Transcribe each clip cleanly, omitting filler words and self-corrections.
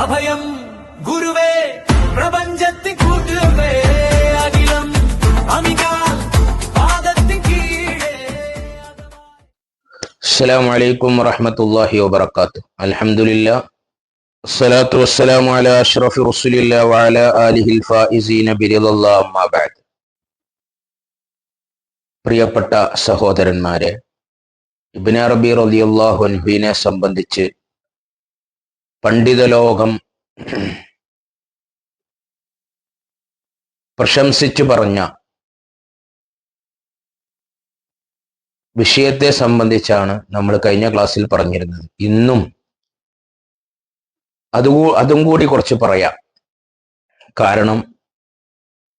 അഭയം ഗുരുവേ പ്രപഞ്ചത്തിൻ കൂട്ടുവേ അഖിലം അമികാൽ പാദത്തിൻ കീഴേ. അസ്സലാമു അലൈക്കും വറഹ്മത്തുള്ളാഹി വബറകാതുഹു. അൽഹംദുലില്ലാഹ് വസ്സലാത്തു വസ്സലാമു അലാ അഷ്റഫി റസൂലില്ലാഹി വഅലാ ആലിഹിൽ ഫായിസീന ബിറിദല്ലാഹി അമ്മാ ബഅദ്. പ്രിയപ്പെട്ട സഹോദരന്മാരെ, ഇബ്നു അറബി റളിയല്ലാഹു അൻഹുവിനെ സംബന്ധിച്ച് പണ്ഡിത ലോകം പ്രശംസിച്ചു പറഞ്ഞ വിഷയത്തെ സംബന്ധിച്ചാണ് നമ്മൾ കഴിഞ്ഞ ക്ലാസ്സിൽ പറഞ്ഞിരുന്നത്. ഇന്നും അതും കൂടി കുറച്ച് പറയാം. കാരണം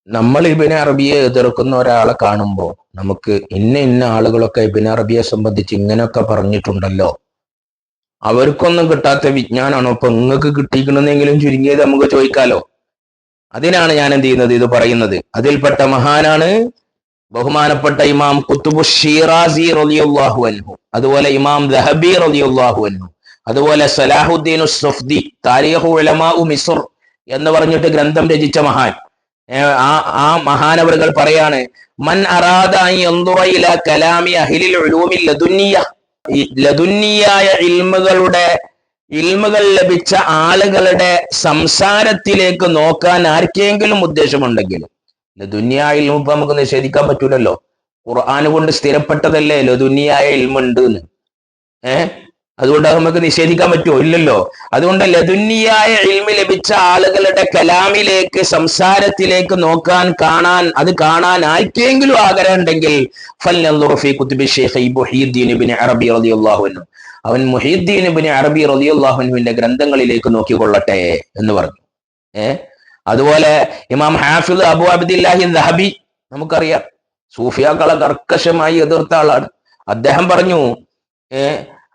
നമ്മൾ ഇബ്നു അറബിയെ എതിർക്കുന്ന ഒരാളെ കാണുമ്പോൾ നമുക്ക് ഇന്ന ആളുകളൊക്കെ ഇബ്നു അറബിയെ സംബന്ധിച്ച് ഇങ്ങനെയൊക്കെ പറഞ്ഞിട്ടുണ്ടല്ലോ, അവർക്കൊന്നും കിട്ടാത്ത വിജ്ഞാനാണോ ഇപ്പൊ നിങ്ങൾക്ക് കിട്ടിക്കണമെന്നെങ്കിലും ചുരുങ്ങിയത് നമുക്ക് ചോദിക്കാലോ. അതിനാണ് ഞാൻ എന്ത് ചെയ്യുന്നത്, ഇത് പറയുന്നത്. അതിൽപ്പെട്ട മഹാനാണ് ബഹുമാനപ്പെട്ട ഇമാം ഖുത്ബു ഷിറാസി റളിയല്ലാഹു അൻഹു, അതുപോലെ ഇമാം ദഹബി റളിയല്ലാഹു അൻഹു, അതുപോലെ സലാഹുദ്ദീൻ സുഫ്ദി താരീഖു ഉലമാഉ മിസ്ർ എന്ന് പറഞ്ഞിട്ട് ഗ്രന്ഥം രചിച്ച മഹാൻ. ആ മഹാനവറുകൾ പറയാണ്, മൻ അറാദ അൻ യൻദുറ ഇലാ കലാമി അഹ്ലിൽ ഉലൂമിൽ ലദുന്നിയ, ലദുന്നിയായ ഇൽമുകൾ ലഭിച്ച ആളുകളുടെ സംസാരത്തിലേക്ക് നോക്കാൻ ആർക്കെങ്കിലും ഉദ്ദേശമുണ്ടെങ്കിൽ, ലദുന്നിയായ ഇൽമു ഇപ്പൊ നമുക്ക് നിഷേധിക്കാൻ പറ്റൂലല്ലോ. ഖുർആൻ കൊണ്ട് സ്ഥിരപ്പെട്ടതല്ലേ ലദുന്നിയായ ഇൽമുണ്ട് എന്ന്. അതുകൊണ്ട് നമുക്ക് നിഷേധിക്കാൻ പറ്റുമോ? ഇല്ലല്ലോ. അതുകൊണ്ട് ലദുന്നിയായ ഇൽമു ലഭിച്ച ആളുകളുടെ കലാമിലേക്ക്, സംസാരത്തിലേക്ക് നോക്കാൻ, കാണാൻ ആർക്കെങ്കിലും ആഗ്രഹം ഉണ്ടെങ്കിൽ ഫൽനൻദുർ ഫീ കുതുബി ശൈഖ് മുഹീദ്ദീൻ ഇബ്നു അറബി റളിയല്ലാഹു അൻഹു, അവൻ മുഹീദ്ദീൻ ഇബ്നു അറബി റളിയല്ലാഹു അൻഹുവിന്റെ ഗ്രന്ഥങ്ങളിലേക്ക് നോക്കിക്കൊള്ളട്ടെ എന്ന് പറഞ്ഞു. അതുപോലെ ഇമാം ഹാഫിദ് അബൂ അബ്ദില്ലാഹി ദഹബി, നമുക്കറിയാം, സൂഫിയാക്കളെ കർക്കശമായി എതിർത്ത ആളാണ്. അദ്ദേഹം പറഞ്ഞു,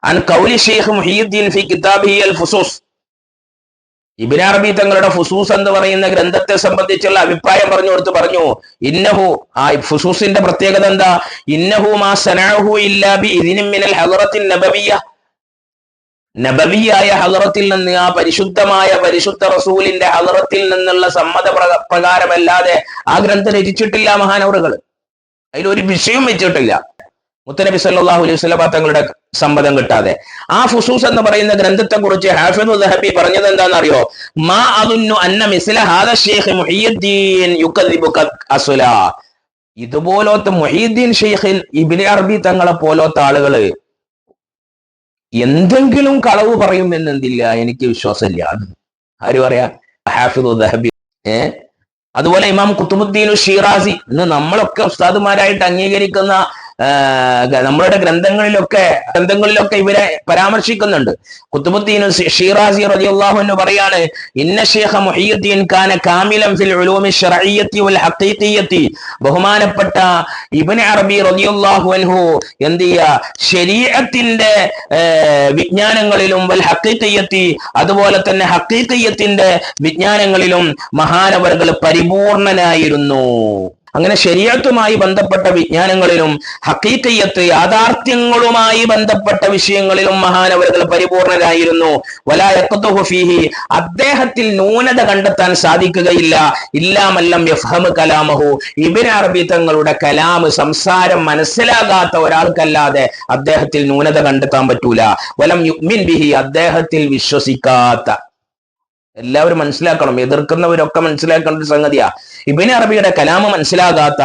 അൻ ഖൗലി ശൈഖ് മുഹീദ്ദീൻ ഫി കിതാബിഹി അൽ ഫുസൂസ്, ഇബ്നു അറബി തങ്ങളുടെ ഫുസൂസ് എന്ന് പറയുന്ന ഗ്രന്ഥത്തെ സംബന്ധിച്ചുള്ള അഭിപ്രായം പറഞ്ഞു, ഇന്നഹു, ആ ഫുസൂസിന്റെ പ്രത്യേകത എന്താ? ഇന്നഹു മാ സനഅഹു ഇല്ലാ ബി ഇദ്നിൻ മിനൽ ഹളറത്തിൻ നബവിയ്യ, നബവിയായ ഹളറത്തിൽ നിന്ന്, ആ പരിശുദ്ധ റസൂലിന്റെ ഹളറത്തിൽ നിന്നുള്ള സമ്മത പ്രകാരമല്ലാതെ ആ ഗ്രന്ഥം രചിച്ചിട്ടില്ല മഹാനവറുകൾ. അതിലൊരു വിഷയം വെച്ചിട്ടില്ല മുത്തനബി സല്ലല്ലാഹു അലൈഹി വസല്ലം തങ്ങളുടെ സമ്മതം കിട്ടാതെ. ആ ഫുസൂസ് എന്ന് പറയുന്ന ഗ്രന്ഥത്തെ കുറിച്ച് ഹാഫിദ് ദഹബി പറഞ്ഞത് എന്താണെന്നറിയോ? മാ അദുന്നു അന്ന മിസ്ല ഹാദ ശൈഖ് മുഹീദ്ദീൻ യുകദിബു അസ്ല, ഇതുപോലത്തെ മുഹീദ്ദീൻ ശൈഖിൻ ഇബ്നു അറബി തങ്ങളെ പോലത്തെ ആളുകള് എന്തെങ്കിലും കളവ് പറയുമെന്നെന്തില്ല, എനിക്ക് വിശ്വാസമില്ല. ആര് പറയാ? ഹാഫിദ് ദഹബി. അതുപോലെ ഇമാം ഖുത്ബുദ്ദീൻ ഷിറാസി, ഇന്ന് നമ്മളൊക്കെ ഉസ്താദുമാരായിട്ട് അംഗീകരിക്കുന്ന നമ്മളുടെ ഗ്രന്ഥങ്ങളിലൊക്കെ ഇവരെ പരാമർശിക്കുന്നുണ്ട്. ഖുത്ബുദ്ദീൻ ഷിറാസി റളിയല്ലാഹു അൻഹു പറയാണ്, ഇന്ന ശൈഖ മുഹീദ്ദീൻ കാന കാമിലൻ ഫിൽ ഉലൂമി ശർഇയ്യത്തി വൽ ഹഖീഖിയ്യത്തി, ബഹുമാനപ്പെട്ട ഇബ്നു അറബി റളിയല്ലാഹു അൻഹു എന്ത് ചെയ്യാ, ശരീഅത്തിന്റെ വിജ്ഞാനങ്ങളിലും വൽ ഹഖീഖിയ്യത്തി, അതുപോലെ തന്നെ ഹഖീഖിയ്യത്തിന്റെ വിജ്ഞാനങ്ങളിലും മഹാനവറുകൾ പരിപൂർണനായിരുന്നു. അങ്ങനെ ശരീഅത്തുമായി ബന്ധപ്പെട്ട വിജ്ഞാനങ്ങളിലും ഹഖീഖിയ്യത്ത്, യാഥാർത്ഥ്യങ്ങളുമായി ബന്ധപ്പെട്ട വിഷയങ്ങളിലും മഹാനവറുകൾ പരിപൂർണരായിരുന്നു. വലാ യഖ്തുഹു ഫീഹി, അദ്ദേഹത്തിൽ ന്യൂനത കണ്ടെത്താൻ സാധിക്കുകയില്ല. ഇല്ലാ മല്ലം യഫ്ഹമു കലാമഹു, ഇബ്നു അറബി തങ്ങളുടെ കലാം, സംസാരം മനസ്സിലാകാത്ത ഒരാൾക്കല്ലാതെ അദ്ദേഹത്തിൽ ന്യൂനത കണ്ടെത്താൻ പറ്റൂല. വലം യുഅ്മിൻ ബിഹി, അദ്ദേഹത്തിൽ വിശ്വസിക്കാത്ത. എല്ലാവരും മനസ്സിലാക്കണം, എതിർക്കുന്നവരൊക്കെ മനസ്സിലാക്കേണ്ട ഒരു സംഗതിയാ. ഇബ്നു അറബിയുടെ കലാമ് മനസ്സിലാകാത്ത,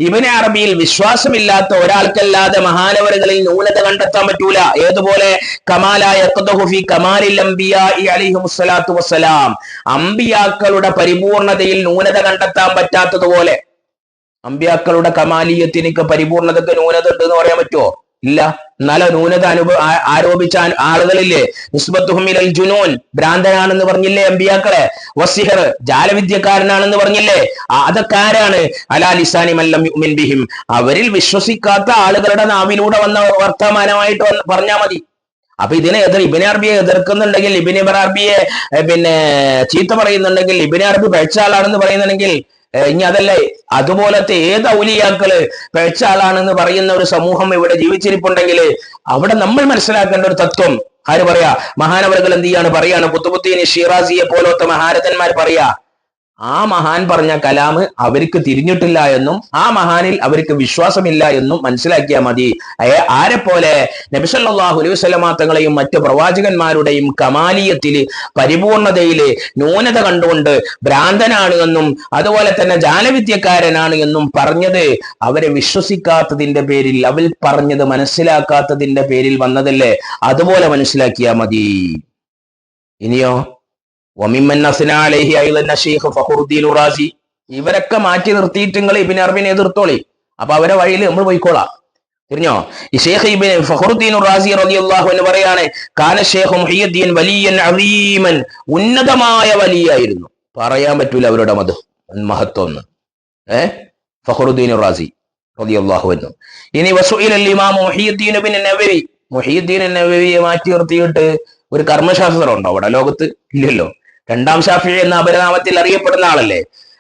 ഇബ്നു അറബിയിൽ വിശ്വാസമില്ലാത്ത ഒരാൾക്കല്ലാതെ മഹാനവറുകളിൽ ന്യൂനത കണ്ടെത്താൻ പറ്റൂല. ഏതുപോലെ? കമാലായ യഖ്തുഹു ഫീ കമാലിൽ അംബിയാഇ അലൈഹിമുസ്സലാത്തു വസ്സലാം, അംബിയാക്കളുടെ പരിപൂർണതയിൽ ന്യൂനത കണ്ടെത്താൻ പറ്റാത്തതുപോലെ. അംബിയാക്കളുടെ കമാലിയത്തിനൊക്കെ പരിപൂർണതക്ക് ന്യൂനത ഉണ്ട് എന്ന് പറയാൻ പറ്റുമോ? ഇല്ല. എന്നാലോ ന്യൂനത ആരോപിച്ച ആളുകളില്ലേ? നിസ്ബത്തുഹും ഇലൽ ജുനൂൻ, ഭ്രാന്തനാണെന്ന് പറഞ്ഞില്ലേ അമ്പിയാക്കളെ? വസിഹർ, ജാലവിദ്യക്കാരനാണെന്ന് പറഞ്ഞില്ലേ? അതൊക്കെ ആരാണ്? അലാ ലിസാനി മൻ ലം യുഅ്മിൻ ബിഹിം, അവരിൽ വിശ്വസിക്കാത്ത ആളുകളുടെ നാവിലൂടെ വന്ന വർത്തമാനമായിട്ട് പറഞ്ഞാൽ മതി. അപ്പൊ ഇതിനെ ഇബ്നു അറബിയെ എതിർക്കുന്നുണ്ടെങ്കിൽ, ഇബ്നു അറബിയെ ചീത്ത പറയുന്നുണ്ടെങ്കിൽ, ഇബ്നു അറബി പഴിച്ച ആളാണെന്ന് പറയുന്നുണ്ടെങ്കിൽ, ഇനി അതല്ലേ, അതുപോലത്തെ ഏത് ഔലിയാക്കള് പിഴച്ച ആളാണെന്ന് പറയുന്ന ഒരു സമൂഹം ഇവിടെ ജീവിച്ചിരിപ്പുണ്ടെങ്കിൽ അവിടെ നമ്മൾ മനസ്സിലാക്കേണ്ട ഒരു തത്വം, ആര് പറയാ? മഹാനവറുകൾ എന്ത് ചെയ്യാണ് പറയാണ്, ഖുത്ബുദ്ദീൻ ഷിറാസിയെ പോലത്തെ മഹാരഥന്മാർ പറയാ, ആ മഹാൻ പറഞ്ഞ കലാമ് അവർക്ക് തിരിഞ്ഞിട്ടില്ല എന്നും ആ മഹാനിൽ അവർക്ക് വിശ്വാസമില്ല എന്നും മനസ്സിലാക്കിയാൽ മതി. ആരെ പോലെ? നബി സല്ലല്ലാഹു അലൈഹി വസല്ലമ തങ്ങളെയും മറ്റു പ്രവാചകന്മാരുടെയും കമാലിയത്തില്, പരിപൂർണതയില് ന്യൂനത കണ്ടുകൊണ്ട് ഭ്രാന്തനാണ് എന്നും അതുപോലെ തന്നെ ജാലവിദ്യക്കാരനാണ് എന്നും പറഞ്ഞത് അവരെ വിശ്വസിക്കാത്തതിന്റെ പേരിൽ, അവർ പറഞ്ഞത് മനസ്സിലാക്കാത്തതിന്റെ പേരിൽ വന്നതല്ലേ? അതുപോലെ മനസ്സിലാക്കിയാൽ മതി. ഇനിയോ ഇവരൊക്കെ മാറ്റി നിർത്തിയിട്ട് നിങ്ങൾ ഇബ്നു അറബിനെ എതിർത്തോളി, അപ്പൊ അവരെ വഴിയിൽ നമ്മൾ പോയിക്കോളാം. തിരിഞ്ഞോ? ഈ ഷെയ്ഖ് ഇബ്നു ഫഖറുദ്ദീൻ റാസി റളിയല്ലാഹു അൻഹു പറയാണ്, കാന ഷെയ്ഖ് മുഹിയുദ്ദീൻ വലിയൻ അസീമൻ, ഉന്നതമായ വലിയായിരുന്നു. പറയാൻ പറ്റൂല അവരുടെ മഹത്വം എന്ന്. ഫഖറുദ്ദീൻ റാസി റളിയല്ലാഹു അൻഹു. ഇനി വസുഇല ഇമാം മുഹിയുദ്ദീൻ ഇബ്നു നബവി, മുഹിയുദ്ദീൻ നബവിയെ മാറ്റി നിർത്തിയിട്ട് ഒരു കർമ്മശാസ്ത്രം ഉണ്ടോ അവിടെ ലോകത്ത്? ഇല്ലല്ലോ. രണ്ടാം ശാഫിഈ എന്ന അപരനാമത്തിൽ അറിയപ്പെടുന്ന ആളല്ലേ.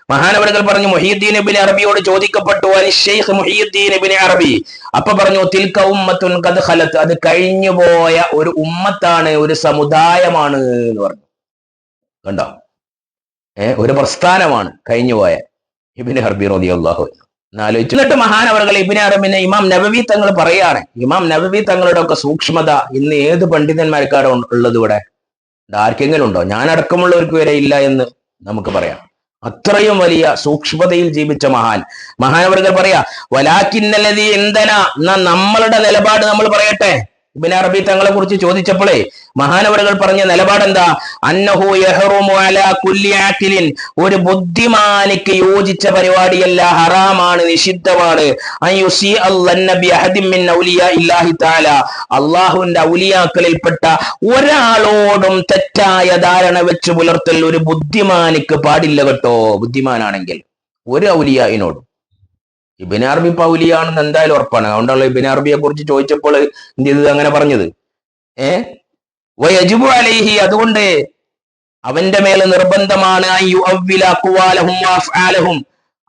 മഹാനവറുകൾ പറഞ്ഞു, മുഹിയുദ്ദീൻ ഇബ്നു അറബിയോട് ചോദിക്കപ്പെട്ടു, ഷെയ്ഖ് മുഹിയുദ്ദീൻ ഇബ്നു അറബി. അപ്പൊ പറഞ്ഞു, തിൽക ഉമ്മത്തുൻ ഖദ് ഖലത്, അത് കഴിഞ്ഞുപോയ ഒരു ഉമ്മത്താണ്, ഒരു സമുദായമാണ് എന്ന് പറഞ്ഞു. കണ്ടോ? ഒരു പ്രസ്ഥാനമാണ് കഴിഞ്ഞുപോയ. ഇബ്നു അറബി റളിയല്ലാഹു അൻഹു എന്നാലോചിച്ചു. എന്നിട്ട് മഹാനവറുകൾ ഇബ്നു അറബിനെ ഇമാം നബവി തങ്ങൾ പറയാണ്, ഇമാം നബവി തങ്ങളുടെ ഒക്കെ സൂക്ഷ്മത ഇന്ന് ഏത് പണ്ഡിതന്മാർക്കാണ് ഉള്ളത് ഇവിടെ? ആർക്കെങ്കിലും ഉണ്ടോ? ഞാൻ അടക്കമുള്ളവർക്ക് വരെ ഇല്ല എന്ന് നമുക്ക് പറയാം. അത്രയും വലിയ സൂക്ഷ്മതയിൽ ജീവിച്ച മഹാനവറുകൾ പറയാ, വലാകിന്നല്ലദീ ഇൻദനാ, എന്നാ നമ്മളുടെ നിലപാട് നമ്മൾ പറയട്ടെ. ഇബ്നു അറബി തങ്ങളെ കുറിച്ച് ചോദിച്ചപ്പോഴേ മഹാനവറുകൾ പറഞ്ഞ നിലപാട് എന്താ? അന്നഹു യഹ്റുമു അലാ കുല്ലി ആഖിലിൻ, ഒരു ബുദ്ധിമാനിക്ക് യോജിച്ച പരിപാടിയല്ല, ഹറാമാണ്, നിഷിദ്ധമാണ്. അയ്യുസി അല്ലന്ന ബിഅഹദിൻ മിൻ ഔലിയാ ഇല്ലാഹി തആല, അല്ലാഹുവിന്റെ ഔലിയാക്കളിൽപ്പെട്ട ഒരാളോടും തെറ്റായ ധാരണ വെച്ച് പുലർത്തൽ ഒരു ബുദ്ധിമാനിക്ക് പാടില്ല കേട്ടോ. ബുദ്ധിമാനാണെങ്കിൽ ഒരു ഔലിയായിനോടും. ഇബ്നു അറബി ഔലിയാണെന്ന് എന്തായാലും ഉറപ്പാണ്. അതുകൊണ്ടുള്ള ഇബ്നു അറബിയെ കുറിച്ച് ചോദിച്ചപ്പോൾ എന്ത് ചെയ്തത് അങ്ങനെ പറഞ്ഞത്? വയജിബു അലൈഹി, അതുകൊണ്ട് അവന്റെ മേലെ നിർബന്ധമാണ്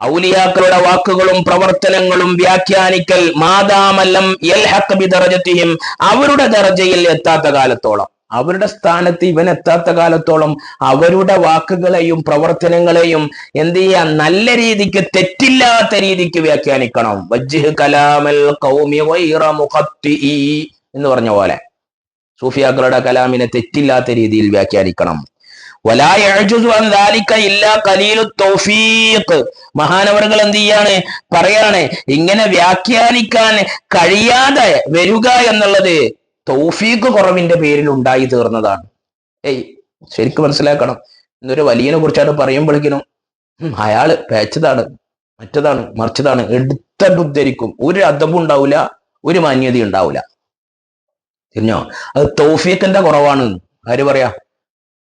ഔലിയാക്കളുടെ വാക്കുകളും പ്രവർത്തനങ്ങളും വ്യാഖ്യാനിക്കൽ, മാദാമല്ലം യൽഹഖ് ബിദറജതിഹിം, അവരുടെ ദർജയിൽ എത്താത്ത കാലത്തോളം, അവരുടെ സ്ഥാനത്ത് ഇവൻ എത്താത്ത കാലത്തോളം അവരുടെ വാക്കുകളെയും പ്രവർത്തനങ്ങളെയും എന്ത് ചെയ്യാൻ? നല്ല രീതിക്ക്, തെറ്റില്ലാത്ത രീതിക്ക് വ്യാഖ്യാനിക്കണം. വജ്ഹ് കലാമൽ ഖൗമി ഗൈറ മുഖത്തിഇ എന്ന് പറഞ്ഞ പോലെ സൂഫിയാക്കളുടെ കലാമിനെ തെറ്റില്ലാത്ത രീതിയിൽ വ്യാഖ്യാനിക്കണം. വലാ യഅ്ജുസു അൻ ദാലിക ഇല്ലാ ഖലീലു തൗഫീഖ്, മഹാനവറുകൾ എന്ത് ചെയ്യാണ്? പറയാണ്, ഇങ്ങനെ വ്യാഖ്യാനിക്കാൻ കഴിയാതെ വരിക എന്നുള്ളത് തൗഫീഖ് കുറവിന്റെ പേരിൽ ഉണ്ടായി തീർന്നതാണ്. ശരിക്കും മനസ്സിലാക്കണം. ഇന്നൊരു വലിയനെ കുറിച്ചാണ് പറയുമ്പോഴേക്കിനും അയാള് പേച്ചതാണ്, മറ്റതാണ്, മറിച്ചതാണ് എടുത്തിട്ട് ഉദ്ധരിക്കും. ഒരു അദബും ഉണ്ടാവില്ല, ഒരു മാന്യത ഉണ്ടാവില്ല. തിരിഞ്ഞോ? അത് തൗഫീഖിന്റെ കുറവാണ്. ആര് പറയാ?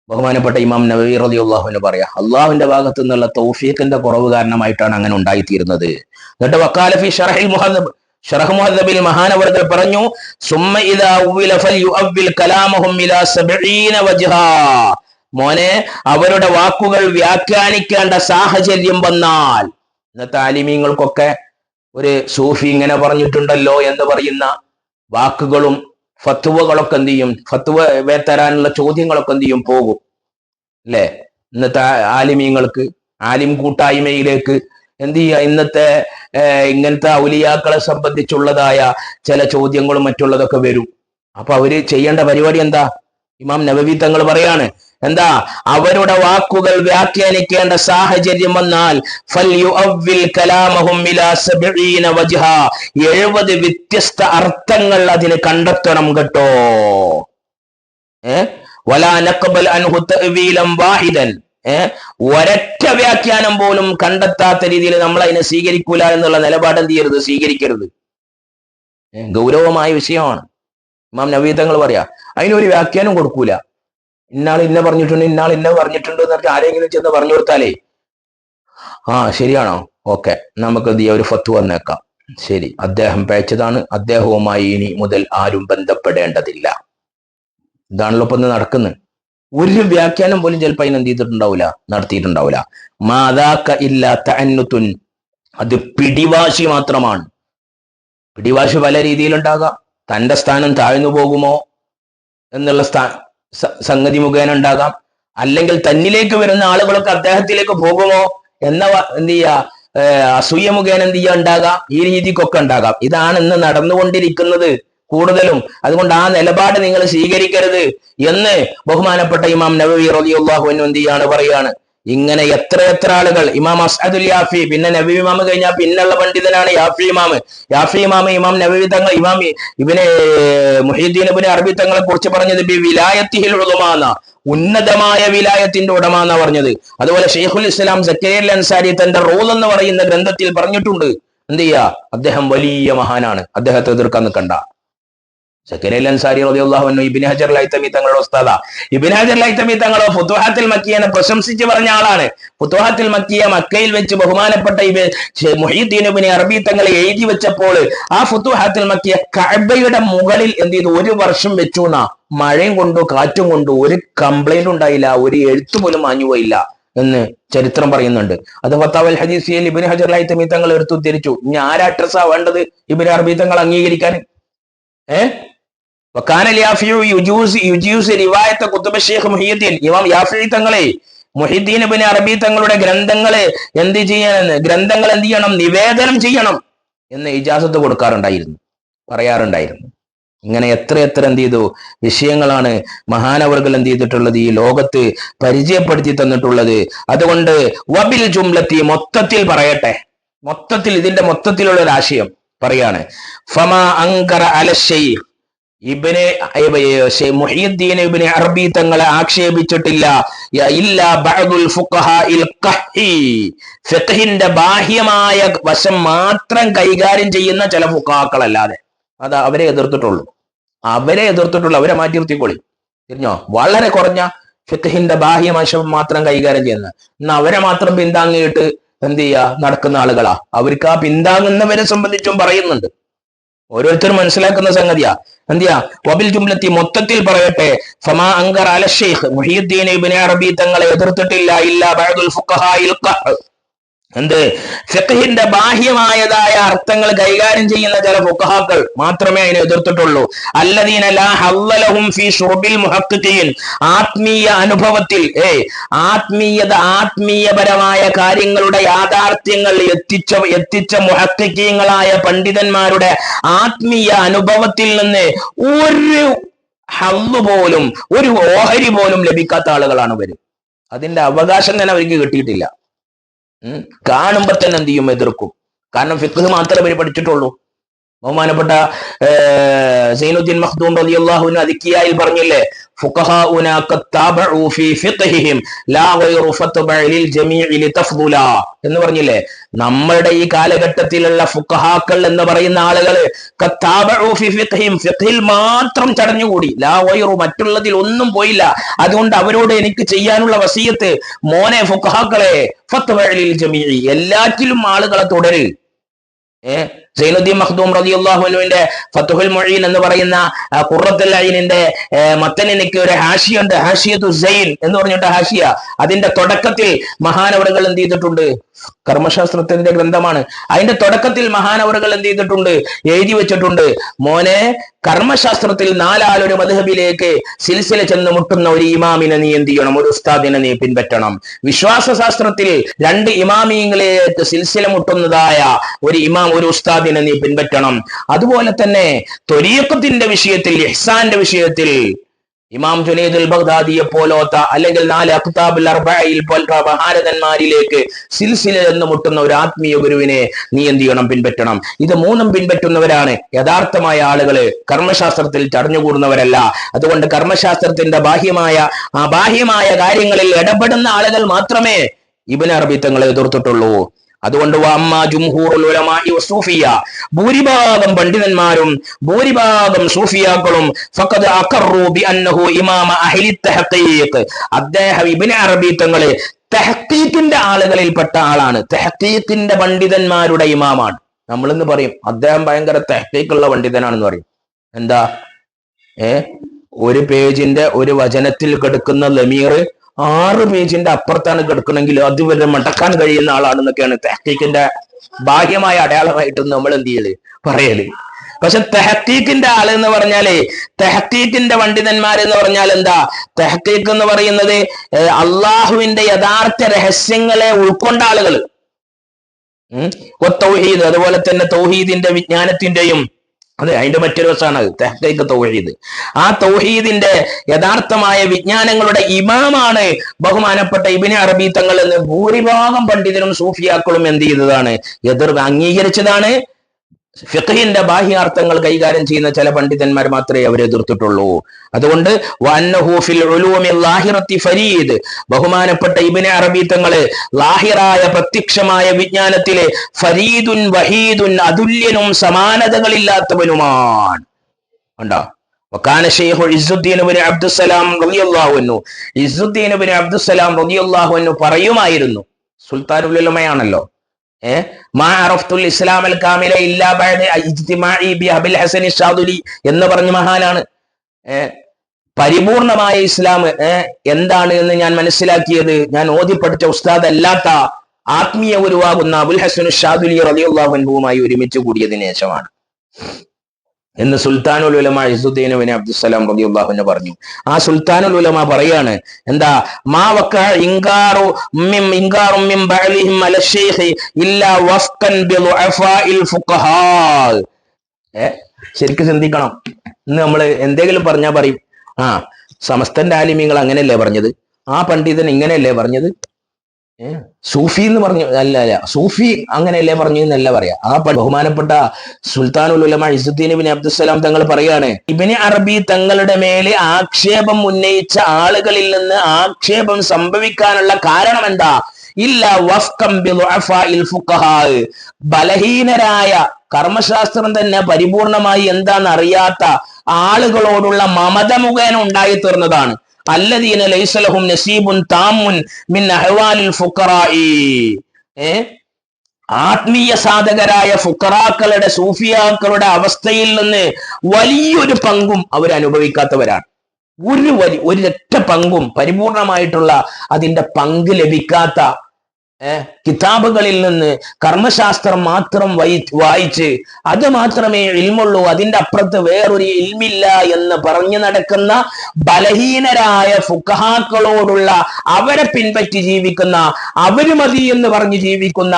ബഹുമാനപ്പെട്ട ഇമാം നബവി റളിയല്ലാഹു അൻഹു പറയാ, അള്ളാഹുവിന്റെ ഭാഗത്തു നിന്നുള്ള തൗഫീഖിന്റെ കുറവ് കാരണമായിട്ടാണ് അങ്ങനെ ഉണ്ടായിത്തീരുന്നത്. എന്നിട്ട് വഖാല ഫി ശർഹിൽ മുഹദ്ദബ്, ശറഹ് മുഹദ്ദബിൽ മഹാനവറുകൾ പറഞ്ഞു, സുമ്മ ഇദാ ഉവില ഫൽയുഅവ്വിൽ കലാമഹും ഇലാ 70 വജ്ഹാ, മോനെ അവരുടെ വാക്കുകൾ വ്യാഖ്യാനിക്കേണ്ട സാഹചര്യം വന്നാൽ, ഇന്നത്തെ ആലിമീങ്ങൾക്കൊക്കെ ഒരു സൂഫി ഇങ്ങനെ പറഞ്ഞിട്ടുണ്ടല്ലോ എന്ന് പറയുന്ന വാക്കുകളും ഫത്വകളൊക്കെ എന്ത് ചെയ്യും? ഫത്വ തരാനുള്ള ചോദ്യങ്ങളൊക്കെ എന്ത് ചെയ്യും? പോകും അല്ലെ? ഇന്നത്തെ ആലിമീങ്ങൾക്ക്, ആലിം കൂട്ടായ്മയിലേക്ക് എന്ത് ചെയ്യുക? ഇന്നത്തെ ഇങ്ങനത്തെ ഔലിയാക്കളെ സംബന്ധിച്ചുള്ളതായ ചില ചോദ്യങ്ങളും മറ്റുള്ളതൊക്കെ വരും. അപ്പൊ അവര് ചെയ്യേണ്ട പരിപാടി എന്താ? ഇമാം നബവി തങ്ങൾ പറയാണ്, എന്താ? അവരുടെ വാക്കുകൾ വ്യാഖ്യാനിക്കേണ്ട സാഹചര്യം വന്നാൽ 70 വ്യത്യസ്ത അർത്ഥങ്ങൾ അതിന് കണ്ടെത്തണം കേട്ടോ. വലാ നഖ്ബൽ അൻഹു തഅ്വീലൻ വാഹിദൻ, ഒരൊറ്റ വ്യാഖ്യാനം പോലും കണ്ടെത്താത്ത രീതിയിൽ നമ്മൾ അതിനെ സ്വീകരിക്കൂല എന്നുള്ള നിലപാട് എന്ത് ചെയ്യരുത്? സ്വീകരിക്കരുത്. ഗൗരവമായ വിഷയമാണ്. ഇമാം നബവി തങ്ങൾ പറയാ, അതിനൊരു വ്യാഖ്യാനം കൊടുക്കൂല. ഇന്നാൾ ഇന്ന പറഞ്ഞിട്ടുണ്ട്, ഇന്നാൾ ഇന്ന പറഞ്ഞിട്ടുണ്ട് എന്ന് പറഞ്ഞാൽ ആരെങ്കിലും ചെന്ന് പറഞ്ഞു കൊടുത്താലേ ശരിയാണോ? ഓക്കെ, നമുക്ക് എന്ത് ചെയ്യാം? ഒരു ഫത്വ വന്നേക്കാം. ശരി, അദ്ദേഹം പേച്ചതാണ്, അദ്ദേഹവുമായി ഇനി മുതൽ ആരും ബന്ധപ്പെടേണ്ടതില്ല. ഇതാണല്ലോ ഇപ്പൊ നടക്കുന്നത്. ഒരു വ്യാഖ്യാനം പോലും ചിലപ്പോൾ അതിന് എന്ത് ചെയ്തിട്ടുണ്ടാവില്ല, നടത്തിയിട്ടുണ്ടാവില്ല. മാതാക്ക ഇല്ലാത്ത അന്നുത്തുൻ, അത് പിടിവാശി മാത്രമാണ്. പിടിവാശി പല രീതിയിലുണ്ടാകാം. തന്റെ സ്ഥാനം താഴ്ന്നു പോകുമോ, എന്നുള്ള സംഗതി മുഖേന ഉണ്ടാകാം. അല്ലെങ്കിൽ തന്നിലേക്ക് വരുന്ന ആളുകളൊക്കെ അദ്ദേഹത്തിലേക്ക് പോകുമോ എന്ന എന്ത് ചെയ്യുക അസൂയ മുഖേന എന്ത് ചെയ്യുക ഉണ്ടാകാം. ഈ രീതിക്കൊക്കെ ഉണ്ടാകാം. ഇതാണ് ഇന്ന് നടന്നുകൊണ്ടിരിക്കുന്നത് കൂടുതലും. അതുകൊണ്ട് ആ നിലപാട് നിങ്ങൾ സ്വീകരിക്കരുത് എന്ന് ബഹുമാനപ്പെട്ട ഇമാം നവവി റളിയല്ലാഹു അൻഹു എന്ത് ചെയ്യാണ് പറയാണ്. ഇങ്ങനെ എത്ര ആളുകൾ, ഇമാം അസ്അദുൽ യാഫി, പിന്നെ നബി ഇമാം കഴിഞ്ഞാൽ പിന്നുള്ള പണ്ഡിതനാണ് യാഫി ഇമാം. ഇമാം നബവി തങ്ങൾ, ഇമാം ഇബ്നു മുഹീദ്ദീൻ ഇബ്നു അറബി തങ്ങളെ കുറിച്ച് പറഞ്ഞത് വിലായത്തിഹിൽ ഉലമാന, ഉന്നതമായ വിലായത്തിന്റെ ഉടമ എന്നാ പറഞ്ഞത്. അതുപോലെ ഷെയ്ഖുൽ ഇസ്ലാം സക്കരിയ അൻസാരി തന്റെ റൂൾ എന്ന് പറയുന്ന ഗ്രന്ഥത്തിൽ പറഞ്ഞിട്ടുണ്ട്. എന്ത് ചെയ്യാ, അദ്ദേഹം വലിയ മഹാനാണ്, അദ്ദേഹത്തെ എതിർക്കാൻ നിൽക്കണ്ട. സക്കരിയ അൻസാരി റളിയല്ലാഹു അൻഹു ഇബ്നു ഹജർ ലൈതമി തങ്ങളുടെ ഉസ്താദ. ഇബ്നു ഹജർ ലൈതമി തങ്ങൾ ഫുതുഹാത്തുൽ മക്കിയനെ പ്രശംസിച്ച് പറഞ്ഞ ആളാണ്. ഫുതുഹാത്തുൽ മക്കിയ മക്കയിൽ വെച്ച് ബഹുമാനപ്പെട്ട മുഹീദ്ദീൻ ഇബ്നു അറബി തങ്ങൾ എഴുതി വെച്ചപ്പോൾ ആ ഫുതുഹാത്തുൽ മക്കിയ കഅബയുടെ മുകളിൽ എന്ത് ചെയ്തു, 1 വർഷം വെച്ചു. മഴയും കൊണ്ടു കാറ്റും കൊണ്ടു ഒരു കംപ്ലൈന്റ് ഉണ്ടായില്ല, ഒരു എഴുത്തു പോലും മാഞ്ഞുപോയില്ല എന്ന് ചരിത്രം പറയുന്നുണ്ട്. അത് ഫത്താവൽ ഹദീസിൽ ഇബ്നു ഹജർ ലൈതമി തങ്ങൾ എടുത്തുദ്ധരിച്ചു. ഇനി ആരാ അഡ്രസ്സാ വേണ്ടത് ഇബ്നു അറബി തങ്ങൾ അംഗീകരിക്കാൻ? ഇമാം യാഫി തങ്ങളെ മുഹീദ്ദീൻ ഇബ്നു അറബി തങ്ങളുടെ ഗ്രന്ഥങ്ങൾ എന്ത് ചെയ്യണം, നിവേദനം ചെയ്യണം എന്ന് ഇജാസത്ത് കൊടുക്കാറുണ്ടായിരുന്നു, പറയാറുണ്ടായിരുന്നു. ഇങ്ങനെ എത്ര എന്ത് ചെയ്തു വിഷയങ്ങളാണ് മഹാനവർകൾ എന്ത് ചെയ്തിട്ടുള്ളത്, ഈ ലോകത്ത് പരിചയപ്പെടുത്തി തന്നിട്ടുള്ളത്. അതുകൊണ്ട് വബിൽ ജുംലത്തി, മൊത്തത്തിൽ പറയട്ടെ, ഇതിന്റെ മൊത്തത്തിലുള്ള ഒരു ആശയം പറയാണ്. ഫമാ അൻകറ അല ശൈഖ് മുഹീദ്ദീൻ ഇബ്നു അറബി തങ്ങളെ ആക്ഷേപിച്ചിട്ടില്ല ഇല്ല ബഅദുൽ ഫുഖഹാഇൽ ഖഹി, ഫിഖ്ഹിന്റെ ബാഹ്യമായ വശം മാത്രം കൈകാര്യം ചെയ്യുന്ന ചില ഫുഖഹാക്കളല്ലാതെ. അത് അവരെ എതിർത്തിട്ടുള്ളൂ, അവരെ മാറ്റി നിർത്തിക്കോളി. തിരിഞ്ഞോ? വളരെ കുറഞ്ഞ ഫിഖ്ഹിന്റെ ബാഹ്യവശം മാത്രം കൈകാര്യം ചെയ്യുന്ന, എന്നാ അവരെ മാത്രം പിന്താങ്ങിയിട്ട് എന്ത് ചെയ്യാ നടക്കുന്ന ആളുകളാ. അവർക്ക് ആ പിന്താങ്ങുന്നവരെ സംബന്ധിച്ചും പറയുന്നുണ്ട്. ഓരോരുത്തരും മനസ്സിലാക്കുന്ന സംഗതിയാ. എന്തിയാ വബിൽ ജുംലത്തി, മൊത്തത്തിൽ പറയട്ടെ. ഫമാ അൻകറ അല ശൈഖ്, മുഹീദ്ദീൻ ഇബ്നു അറബി തങ്ങളെ എതിർത്തിട്ടില്ല ഇല്ല ബഅദുൽ ഫുഖഹാഇൽ ഖഹ്, എന്ത് ഫിഖ്ഹിന്റെ ബാഹ്യമായതായ അർത്ഥങ്ങൾ കൈകാര്യം ചെയ്യുന്ന ചില ഫുഖഹാക്കൾ മാത്രമേ അതിനെ എതിർത്തിട്ടുള്ളൂ. അല്ലദീന ലാ ഹല്ല ലഹും ഫീ ശുർബിൽ മുഹഖ്ഖിഖീൻ, ആത്മീയ അനുഭവത്തിൽ ആത്മീയപരമായ കാര്യങ്ങളുടെ യാഥാർത്ഥ്യങ്ങൾ എത്തിച്ച മുഹഖ്ഖിഖീങ്ങളായ പണ്ഡിതന്മാരുടെ ആത്മീയ അനുഭവത്തിൽ നിന്ന് ഒരു ഹല്ല് പോലും, ഒരു ഓഹരി പോലും ലഭിക്കാത്ത ആളുകളാണ് ഇവര്. അതിന്റെ അവകാശം തന്നെ അവർക്ക് കിട്ടിയിട്ടില്ല. കാണുമ്പോ തന്നെ എന്ത് ചെയ്യും, എതിർക്കും. കാരണം ഫിഖ്ഹ് മാത്രമേ അവർ പഠിച്ചിട്ടുള്ളൂ. ബഹുമാനപ്പെട്ട സൈനുദ്ദീൻ മഖ്ദൂം റളിയല്ലാഹു അൻഹു അതിക്കിയായിൽ പറഞ്ഞില്ലേ, ഫുഖഹാഉനാ ഖത്താബഉ ഫീ ഫിഖ്ഹിഹിം ലാ ഗൈറു ഫത്ബഇൽ ജമീഇ ലിതഫ്ദുല എന്ന് പറഞ്ഞില്ലേ. നമ്മളുടെ ഈ കാലഘട്ടത്തിലുള്ള ഫുഖഹാക്കൾ എന്ന് പറയുന്ന ആളുകൾ ഖത്താബഉ ഫീ ഫിഖ്ഹിഹിം, ഫിഖ്ഹിൽ മാത്രം ചടഞ്ഞുകൂടി, ലാ ഗൈറു മറ്റുള്ളതിൽ ഒന്നും പോയില്ല. അതുകൊണ്ട് അവരോട് എനിക്ക് ചെയ്യാനുള്ള വസിയത്ത്, മോനെ ഫുഖഹാക്കളെ ഫത്ബഇൽ ജമീഇ, എല്ലാറ്റിലും ആളുകളെ തുടരുക. സൈനുദ്ദീൻ മഖ്ദൂം റളിയല്ലാഹു അൻഹുവിന്റെ ഫത്ഹുൽ മുഈൻ എന്ന് പറയുന്ന ഖുറത്തുൽ ഐനിന്റെ മത്തനിക്ക് ഒരു ഹാഷിയുണ്ട്, ഹാഷിയത്തു സൈൻ എന്ന് പറഞ്ഞിട്ട് ഹാഷിയ. അതിന്റെ തുടക്കത്തിൽ മഹാനവറുകൾ എന്ത് ചെയ്തിട്ടുണ്ട്, കർമ്മശാസ്ത്രത്തിന്റെ ഗ്രന്ഥമാണ്. അതിന്റെ തുടക്കത്തിൽ മഹാനവറുകൾ എന്ത് ചെയ്തിട്ടുണ്ട്, എഴുതി വെച്ചിട്ടുണ്ട്, മോനെ കർമ്മശാസ്ത്രത്തിൽ 4 ആളൊരു മദ്ഹബിലേക്ക് സിൽസില ചെന്ന് മുട്ടുന്ന ഒരു ഇമാമിനെ നീ എന്ത് ചെയ്യണം, ഒരു ഉസ്താദിനെ നീ പിൻപറ്റണം. വിശ്വാസശാസ്ത്രത്തിൽ 2 ഇമാമിയങ്ങളിലേക്ക് സിൽസില മുട്ടുന്നതായ ഒരു ഇമാം, ഒരു ഉസ്താദിനെ നീ പിൻപറ്റണം. അതുപോലെ തന്നെ ത്വരീഖത്തിന്റെ വിഷയത്തിൽ, ഇഹ്സാന്റെ വിഷയത്തിൽ ഇമാം ജുനൈദുൽ ബഗ്ദാദിയെ പോലോത്ത അല്ലെങ്കിൽ 4 അഖ്താബുൽ അർബഈൽ പോലത്തെ മഹാരഥന്മാരിലേക്ക് സിൽസില എന്ന് മുട്ടുന്ന ഒരു ആത്മീയ ഗുരുവിനെ നീ എന്ത് ചെയ്യണം, പിൻപറ്റണം. ഇത് 3ഉം പിൻപറ്റുന്നവരാണ് യഥാർത്ഥമായ ആളുകള്, കർമ്മശാസ്ത്രത്തിൽ ചടഞ്ഞുകൂടുന്നവരല്ല. അതുകൊണ്ട് കർമ്മശാസ്ത്രത്തിന്റെ ബാഹ്യമായ കാര്യങ്ങളിൽ ഇടപെടുന്ന ആളുകൾ മാത്രമേ ഇബ്നു അറബി തങ്ങളെ എതിർത്തിട്ടുള്ളൂ. അതുകൊണ്ട് ഭൂരിഭാഗം പണ്ഡിതന്മാരും ഭൂരിഭാഗം സൂഫിയാക്കളും അദ്ദേഹം ഇബ്നു അറബി തങ്ങളെ തഹ്ഖീഖിന്റെ ആളുകളിൽപ്പെട്ട ആളാണ്, തഹ്ഖീഖിന്റെ പണ്ഡിതന്മാരുടെ ഇമാമാണ്. നമ്മളിന്ന് പറയും അദ്ദേഹം ഭയങ്കര തഹ്ഖീഖുള്ള പണ്ഡിതനാണെന്ന് പറയും. എന്താ, ഒരു പേജിന്റെ ഒരു വചനത്തിൽ കിടക്കുന്ന ലമീർ 6 പേജിന്റെ അപ്പുറത്താണ് കിടക്കണമെങ്കിൽ അതുവരെ മടക്കാൻ കഴിയുന്ന ആളാണെന്നൊക്കെയാണ് തഹ്ഖീഖിന്റെ ബാഹ്യമായ അടയാളമായിട്ട് നമ്മൾ എന്ത് ചെയ്യല് പറയല്. പക്ഷെ തെഹക്കീക്കിന്റെ ആള് എന്ന് പറഞ്ഞാലേ, തെഹക്കീക്കിന്റെ പണ്ഡിതന്മാർ എന്ന് പറഞ്ഞാൽ എന്താ? തെഹക്കീക്ക് എന്ന് പറയുന്നത് അള്ളാഹുവിന്റെ യഥാർത്ഥ രഹസ്യങ്ങളെ ഉൾക്കൊണ്ട ആളുകൾ. തൗഹീദ്, അതുപോലെ തന്നെ തൗഹീദിന്റെ വിജ്ഞാനത്തിന്റെയും, അതെ, അതിന്റെ മറ്റൊരു വശമാണ് തഹ്ഖീഖ് തൗഹീദ്. ആ തൗഹീദിന്റെ യഥാർത്ഥമായ വിജ്ഞാനങ്ങളുടെ ഇമാമാണ് ബഹുമാനപ്പെട്ട ഇബ്നു അറബി തങ്ങൾ എന്ന് ഭൂരിഭാഗം പണ്ഡിതരും സൂഫിയാക്കളും എന്ത് ചെയ്തതാണ്? അംഗീകരിച്ചതാണ്. ഫിഖ്ഹിന്റെ ബാഹ്യാർത്ഥങ്ങൾ കൈകാര്യം ചെയ്യുന്ന ചില പണ്ഡിതന്മാർ മാത്രമേ അവരെ എതിർത്തിട്ടുള്ളൂ. അതുകൊണ്ട് ഫരീദ്, ബഹുമാനപ്പെട്ട ഇബ്നു അറബി തങ്ങള് ലാഹിറായ പ്രത്യക്ഷമായ വിജ്ഞാനത്തിലെ ഫരീദുൻ വഹീദുൻ, അതുല്യനും സമാനതകളില്ലാത്തവനുമാണ്. കണ്ടോ? വകാന ശൈഖു ഇസ്സുദ്ദീൻ ഇബ്നു അബ്ദുസ്സലാം റളിയല്ലാഹു അൻഹു, ഇസ്സുദ്ദീൻ ഇബ്നു അബ്ദുസ്സലാം റളിയല്ലാഹു അൻഹു പറയുമായിരുന്നു, സുൽത്താനുൽ ഉലമയാണല്ലോ, മാ അറഫ്തുൽ ഇസ്ലാം അൽ കാമില ഇല്ലാ ബഅദ ഇജ്തിമാഇ ബി അബിൽ ഹസൻ അശ്ശാദുലി എന്ന് പറഞ്ഞ മഹാനാണ്. പരിപൂർണമായ ഇസ്ലാം എന്താണ് എന്ന് ഞാൻ മനസ്സിലാക്കിയത് ഞാൻ ഓതിപ്പടിച്ച ഉസ്താദ് അല്ലാത്ത ആത്മീയ ഗുരുവാകുന്ന അബുൽ ഹസൻ അശ്ശാദുലി റളിയല്ലാഹു അൻഹുവുമായി ഒരുമിച്ച് കൂടിയതിനു ശേഷമാണ് എന്ന് സുൽത്താനുൽ ഉലമ ഇസ്സുദ്ദീൻ ഇബ്നു അബ്ദുസ്സലാം റളിയല്ലാഹു അൻഹു പറഞ്ഞു. ആ സുൽത്താനുൽ ഉലമ പറയാണ്, എന്താ? മാ വക ഇൻകാറും മിൻ ബഅലിഹിം അല ശൈഖി ഇല്ലാ വഫ്കൻ ബിളുഅഫാഇൽ ഫുഖഹാ. ശരിക്കും ചിന്തിക്കണം. ഇന്ന് നമ്മൾ എന്തെങ്കിലും പറഞ്ഞാൽ പറയും, സമസ്തന്റെ ആലിമീങ്ങൾ അങ്ങനെയല്ലേ പറഞ്ഞത്, ആ പണ്ഡിതൻ ഇങ്ങനെയല്ലേ പറഞ്ഞത്, സൂഫി എന്ന് പറഞ്ഞു, അല്ല സൂഫി അങ്ങനെയല്ലേ പറഞ്ഞു എന്നല്ല പറയാ. ആ ബഹുമാനപ്പെട്ട സുൽത്താനുൽ ഉലമ ഇസ്സുദ്ദീൻ ഇബ്നു അബ്ദുസ്സലാം തങ്ങൾ പറയാണ്, ഇബ്നു അറബി തങ്ങളുടെ മേലെ ആക്ഷേപം ഉന്നയിച്ച ആളുകളിൽ നിന്ന് ആക്ഷേപം സംഭവിക്കാനുള്ള കാരണം എന്താ? ഇല്ല വഫ്കം ബിളുഅഫാഇൽ ഫുഖഹാ, ബലഹീനരായ, കർമ്മശാസ്ത്രം തന്നെ പരിപൂർണമായി എന്താന്ന് അറിയാത്ത ആളുകളോടുള്ള മമത മുഖേന ഉണ്ടായി തീർന്നതാണ്. അല്ലദീന ലൈസ ലഹും നസീബുൻ താമുൻ മിൻ അഹ്വാലിൽ ഫുഖറാഇ, ആത്മീയ സാധകരായ ഫുഖറാക്കളുടെ, സൂഫിയാക്കളുടെ അവസ്ഥയിൽ നിന്ന് വലിയൊരു പങ്കും അവർ അനുഭവിക്കാത്തവരാണ്. ഒരൊറ്റ പങ്കും, പരിപൂർണമായിട്ടുള്ള അതിന്റെ പങ്ക് ലഭിക്കാത്ത കിതാബുകളിൽ നിന്ന് കർമ്മശാസ്ത്രം മാത്രം വായിച്ച് അത് മാത്രമേ ഇൽമുള്ളൂ, അതിന്റെ അപ്പുറത്ത് വേറൊരു ഇൽമില്ല എന്ന് പറഞ്ഞു നടക്കുന്ന ബലഹീനരായ ഫുഖഹാക്കളോടുള്ള, അവരെ പിൻപറ്റി ജീവിക്കുന്ന, അവര് മതി എന്ന് പറഞ്ഞ് ജീവിക്കുന്ന,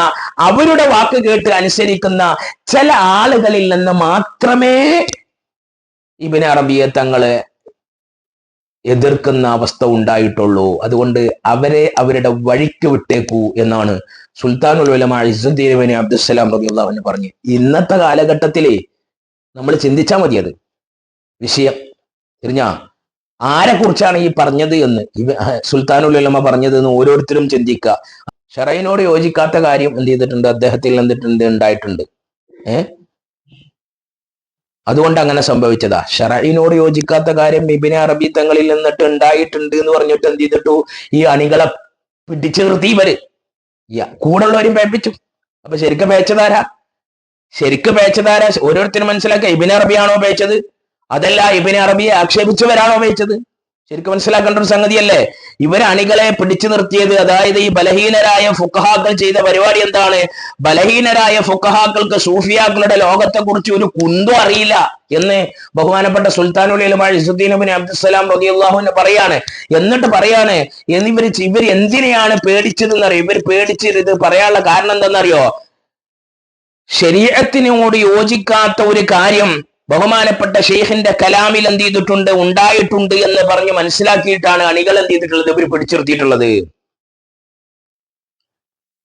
അവരുടെ വാക്ക് കേട്ട് അനുസരിക്കുന്ന ചില ആളുകളിൽ നിന്ന് മാത്രമേ ഇബ്നു അറബിയെ തങ്ങളെ എതിർക്കുന്ന അവസ്ഥ ഉണ്ടായിട്ടുള്ളൂ. അതുകൊണ്ട് അവരെ അവരുടെ വഴിക്ക് വിട്ടേക്കൂ എന്നാണ് സുൽത്താനുൽ ഉലമ ഇസ്സുദ്ദീൻ ഇബ്നു അബ്ദുസ്സലാം റളിയല്ലാഹു അൻഹു പറഞ്ഞു. ഇന്നത്തെ കാലഘട്ടത്തില് നമ്മൾ ചിന്തിച്ചാൽ മതി അത് വിഷയം. തിരിഞ്ഞ ആരെ കുറിച്ചാണ് ഈ പറഞ്ഞത് എന്ന്, സുൽത്താനുൽ ഉലമ പറഞ്ഞത് എന്ന് ഓരോരുത്തരും ചിന്തിക്കുക. ശറഈനോട് യോജിക്കാത്ത കാര്യം എന്ത് ചെയ്തിട്ടുണ്ട്? അദ്ദേഹത്തിൽ ഉണ്ടായിട്ടുണ്ട്. അതുകൊണ്ട് അങ്ങനെ സംഭവിച്ചതാ. ശറഈനോട് യോജിക്കാത്ത കാര്യം ഇബ്നു അറബി തങ്ങളിൽ നിന്നിട്ട് ഉണ്ടായിട്ടുണ്ട് എന്ന് പറഞ്ഞിട്ട് എന്ത് ചെയ്തിട്ടു? ഈ അണികളെ പിടിച്ചു നിർത്തി ഇവര് കൂടുള്ളവരും പേപ്പിച്ചു. അപ്പൊ ശരിക്കും പേച്ചതാരാ? ഓരോരുത്തരും മനസ്സിലാക്കുക. ഇബ്നു അറബിയാണോ പേച്ചത്? അതല്ല ഇബ്നു അറബിയെ ആക്ഷേപിച്ചവരാണോ പേച്ചത്? ശരിക്കും മനസ്സിലാക്കേണ്ട ഒരു സംഗതിയല്ലേ. ഇവർ അണികളെ പിടിച്ചു നിർത്തിയത്, അതായത് ഈ ബലഹീനരായ ഫുഖഹാക്കൾ ചെയ്ത പരിപാടി എന്താണ്? ബലഹീനരായ ഫുഖഹാക്കൾക്ക് സൂഫിയാക്കളുടെ ലോകത്തെ കുറിച്ച് ഒരു കുന്തം അറിയില്ല എന്ന് ബഹുമാനപ്പെട്ട സുൽത്താനുൽ ഉലമ ഇസ്സുദ്ദീൻ ഇബ്നു അബ്ദുസ്സലാം റളിയല്ലാഹു അൻഹു പറയാണ്. എന്നിട്ട് പറയാണ്, ഇവർ എന്തിനെയാണ് പേടിച്ചതെന്നറിയോ? ഇവർ പേടിച്ചത് പറയാനുള്ള കാരണം എന്താണെന്നറിയോ? ശരീഅത്തിനോട് യോജിക്കാത്ത ഒരു കാര്യം ബഹുമാനപ്പെട്ട ഷെയ്ഖിന്റെ കലാമിൽ എന്ത് ചെയ്തിട്ടുണ്ട്, ഉണ്ടായിട്ടുണ്ട് എന്ന് പറഞ്ഞ് മനസ്സിലാക്കിയിട്ടാണ് അണികൾ എന്ത് ചെയ്തിട്ടുള്ളത്, ഇവർ പിടിച്ചിർത്തിയിട്ടുള്ളത്.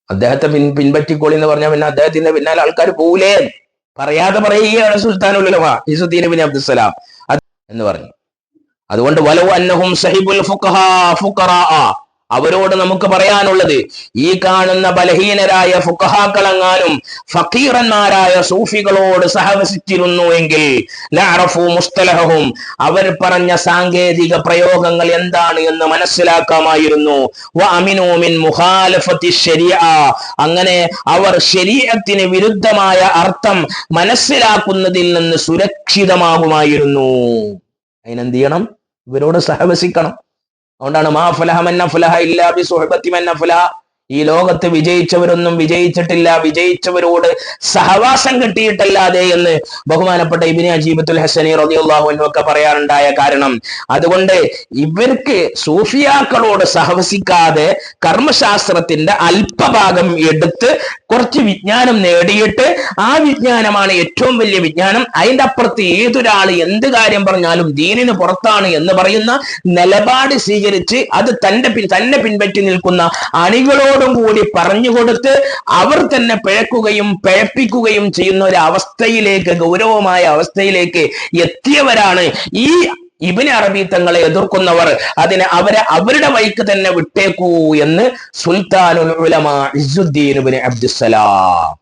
അദ്ദേഹത്തെ പിൻപറ്റിക്കോളി എന്ന് പറഞ്ഞാൽ പിന്നെ അദ്ദേഹത്തിന്റെ പിന്നാലെ ആൾക്കാർ പോകൂലേ? പറയാതെ പറയുകയാണ് സുൽത്താനുൽ ഉലമ ഇസ്സുദ്ദീൻ ഇബ്നു അബ്ദുസ്സലാം എന്ന് പറഞ്ഞു. അതുകൊണ്ട് വലൗ അന്നഹും സഹിബുൽ ഫുഖറാ, അവരോട് നമുക്ക് പറയാനുള്ളത്, ഈ കാണുന്ന ബലഹീനരായ ഫുഖഹാക്കളെങ്ങാനും ഫഖീറന്മാരായ സൂഫികളോട് സഹവസിച്ചിരുന്നു എങ്കിൽ ലഅറഫു മുസ്തലഹും, അവർ പറഞ്ഞ സാങ്കേതിക പ്രയോഗങ്ങൾ എന്താണ് എന്ന് മനസ്സിലാക്കാമായിരുന്നു. വഅമിനു മിൻ മുഖാലഫത്തി ശരീഅ, അങ്ങനെ അവർ ശരീഅത്തിന് വിരുദ്ധമായ അർത്ഥം മനസ്സിലാക്കുന്നതിൽ നിന്ന് സുരക്ഷിതമാകുമായിരുന്നു. അതിനെന്ത് ചെയ്യണം? ഇവരോട് സഹവസിക്കണം. അതുകൊണ്ടാണ് മാ ഫലഹ മൻ അഫ്ലഹ ഇല്ലാ ബി സുഹബത്തി മൻ അഫ്ലഹ, ഈ ലോകത്ത് വിജയിച്ചവരൊന്നും വിജയിച്ചിട്ടില്ല വിജയിച്ചവരോട് സഹവാസം കിട്ടിയിട്ടല്ലാതെ എന്ന് ബഹുമാനപ്പെട്ട ഇബ്നു അജീബത്തുൽ ഹസനി റളിയല്ലാഹു അൻഹു ഒക്കെ പറയാറുണ്ടായ കാരണം. അതുകൊണ്ട് ഇവർക്ക് സൂഫിയാക്കളോട് സഹവസിക്കാതെ കർമ്മശാസ്ത്രത്തിന്റെ അല്പഭാഗം എടുത്ത് കുറച്ച് വിജ്ഞാനം നേടിയിട്ട് ആ വിജ്ഞാനമാണ് ഏറ്റവും വലിയ വിജ്ഞാനം, അതിന്റെ അപ്പുറത്ത് ഏതൊരാൾ എന്ത് കാര്യം പറഞ്ഞാലും ദീനിന് പുറത്താണ് എന്ന് പറയുന്ന നിലപാട് സ്വീകരിച്ച് അത് തന്നെ പിൻപറ്റി നിൽക്കുന്ന അണികളോടും കൂടി പറഞ്ഞുകൊടുത്ത് അവർ തന്നെ പിഴക്കുകയും പിഴപ്പിക്കുകയും ചെയ്യുന്ന ഒരു അവസ്ഥയിലേക്ക്, ഗൗരവമായ അവസ്ഥയിലേക്ക് എത്തിയവരാണ് ഈ ഇബ്നു അറബി തങ്ങളെ എതിർക്കുന്നവർ. അവരുടെ വഴിക്ക് തന്നെ വിട്ടേക്കൂ എന്ന് സുൽത്താനുൽ ഉലമാ ഇസ്സുദ്ദീൻ ഇബ്നു അബ്ദുസ്സലാം.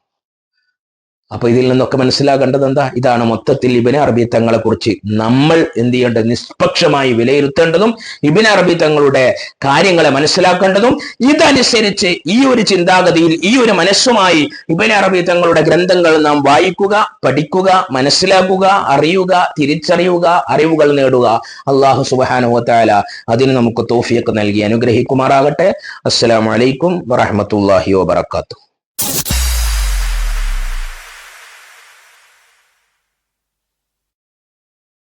അപ്പൊ ഇതിൽ നിന്നൊക്കെ മനസ്സിലാക്കേണ്ടത് എന്താ? ഇതാണ് മൊത്തത്തിൽ ഇബ്നു അറബി തങ്ങളെ കുറിച്ച് നമ്മൾ എന്ത് ചെയ്യേണ്ടത്, നിഷ്പക്ഷമായി വിലയിരുത്തേണ്ടതും ഇബ്നു അറബി തങ്ങളുടെ കാര്യങ്ങളെ മനസ്സിലാക്കേണ്ടതും. ഇതനുസരിച്ച് ഈ ഒരു ചിന്താഗതിയിൽ ഈ ഒരു മനസ്സുമായി ഇബ്നു അറബി തങ്ങളുടെ ഗ്രന്ഥങ്ങൾ നാം വായിക്കുക, പഠിക്കുക, മനസ്സിലാക്കുക, അറിയുക, തിരിച്ചറിയുക, അറിവുകൾ നേടുക. അല്ലാഹു സുബ്ഹാനഹു വ തആല അതിന് നമുക്ക് തൗഫീഖ് നൽകി അനുഗ്രഹിക്കുമാറാകട്ടെ. അസ്സലാമു അലൈക്കും വറഹ്മത്തുള്ളാഹി വബറകാതുഹു.